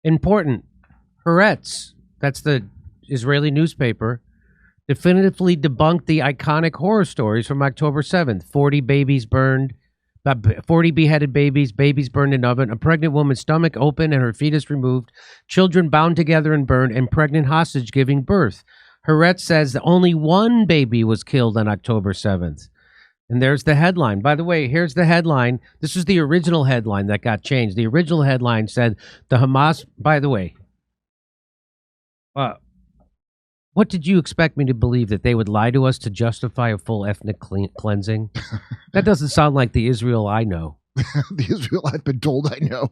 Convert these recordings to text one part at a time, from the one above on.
Important. Haaretz, that's the Israeli newspaper, definitively debunked the iconic horror stories from October 7th. 40 babies burned, 40 beheaded babies, babies burned in oven, a pregnant woman's stomach open and her fetus removed, children bound together and burned, and pregnant hostage giving birth. Haaretz says that only one baby was killed on October 7th. And there's the headline. By the way, here's the headline. This is the original headline that got changed. The original headline said the Hamas, by the way, what did you expect me to believe, that they would lie to us to justify a full ethnic cleansing? That doesn't sound like the Israel I know. The Israel I've been told I know.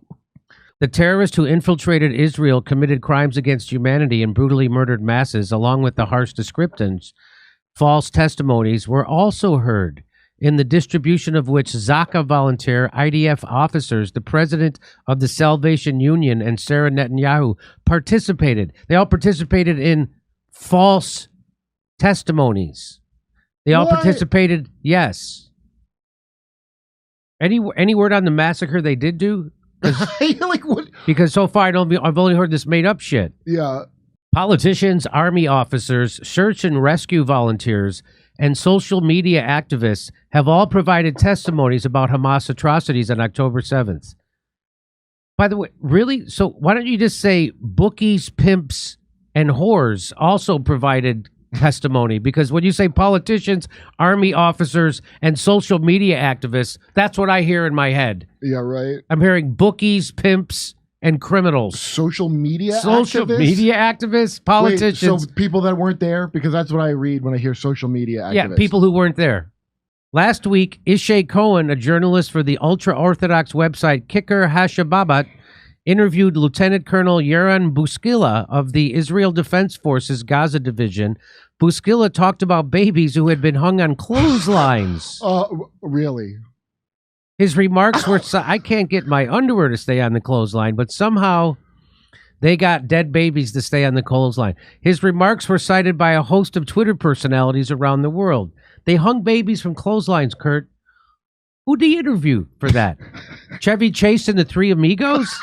The terrorist who infiltrated Israel committed crimes against humanity and brutally murdered masses, along with the harsh descriptions. False testimonies were also heard, in the distribution of which Zaka volunteer, IDF officers, the president of the Salvation Union, and Sarah Netanyahu participated. They all participated in false testimonies. They all participated, yes. Any word on the massacre they did do? Like what? Because so far I've only heard this made up shit. Yeah. Politicians, army officers, search and rescue volunteers, and social media activists have all provided testimonies about Hamas atrocities on October 7th. By the way, really? So why don't you just say bookies, pimps, and whores also provided testimony? Because when you say politicians, army officers, and social media activists, that's what I hear in my head. Yeah, right. I'm hearing bookies, pimps, and criminals. Social media activists, politicians. Wait, so people that weren't there? Because that's what I read when I hear social media activists. Yeah, people who weren't there. Last week, Ishay Cohen, a journalist for the ultra-Orthodox website Kicker Hashababat, interviewed Lieutenant Colonel Yaron Buskila of the Israel Defense Forces Gaza Division. Buskila talked about babies who had been hung on clotheslines. Really? His remarks were, I can't get my underwear to stay on the clothesline, but somehow they got dead babies to stay on the clothesline. His remarks were cited by a host of Twitter personalities around the world. They hung babies from clotheslines, Kurt. Who'd they interview for that? Chevy Chase and the Three Amigos?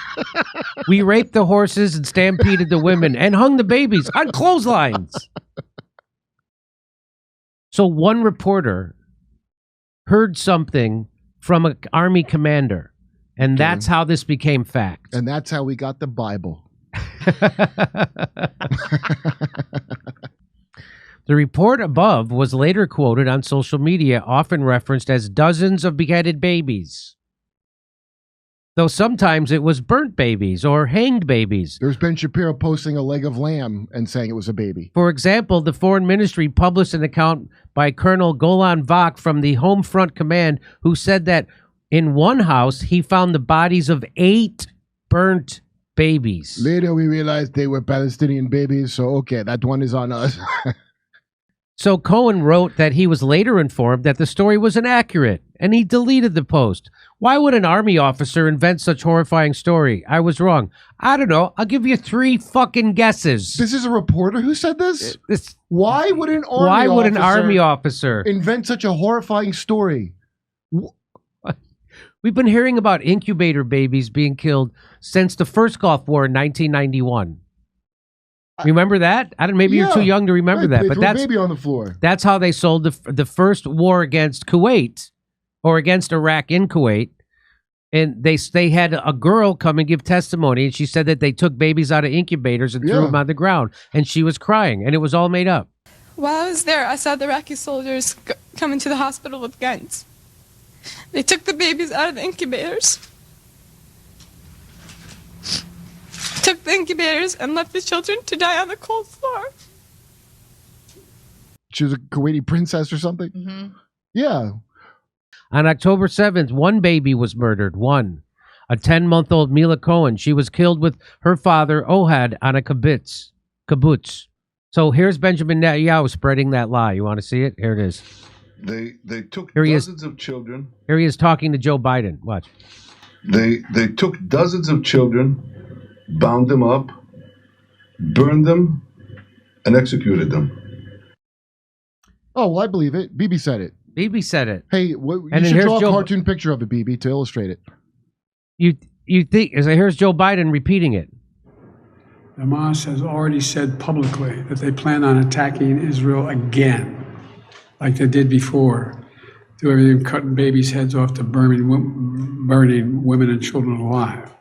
We raped the horses and stampeded the women and hung the babies on clotheslines. So one reporter heard something from an army commander, and that's how this became fact. And that's how we got the Bible. The report above was later quoted on social media, often referenced as dozens of beheaded babies. Though sometimes it was burnt babies or hanged babies. There's Ben Shapiro posting a leg of lamb and saying it was a baby. For example, the Foreign Ministry published an account by Colonel Golan Vak from the Home Front Command, who said that in one house he found the bodies of 8 burnt babies. Later we realized they were Palestinian babies, so okay, that one is on us. So Cohen wrote that he was later informed that the story was inaccurate, and he deleted the post. Why would an army officer invent such horrifying story? I was wrong. I don't know. I'll give you 3 fucking guesses. This is a reporter who said this? Why would an army officer invent such a horrifying story? We've been hearing about incubator babies being killed since the first Gulf War in 1991. Remember that? I don't. Maybe you're too young to remember that, but that's baby on the floor. That's how they sold the first war against Kuwait, or against Iraq in Kuwait, and they had a girl come and give testimony, and she said that they took babies out of incubators and threw them on the ground, and she was crying, and it was all made up. While I was there, I saw the Iraqi soldiers come into the hospital with guns. They took the babies out of the incubators. Took the incubators and left the children to die on the cold floor. She was a Kuwaiti princess or something? Mm-hmm. Yeah. On October 7th, one baby was murdered. One. A 10-month-old Mila Cohen. She was killed with her father, Ohad, on a kibbutz. So here's Benjamin Netanyahu spreading that lie. You want to see it? Here it is. They took dozens of children. Here he is talking to Joe Biden. Watch. They took dozens of children, bound them up, burned them, and executed them. Oh, well, I believe it. Bibi said it. Bibi said it. Hey, you should draw a cartoon picture of it, Bibi, to illustrate it. You think? Here's Joe Biden repeating it. Hamas has already said publicly that they plan on attacking Israel again, like they did before, do everything, cutting babies' heads off to burning women and children alive.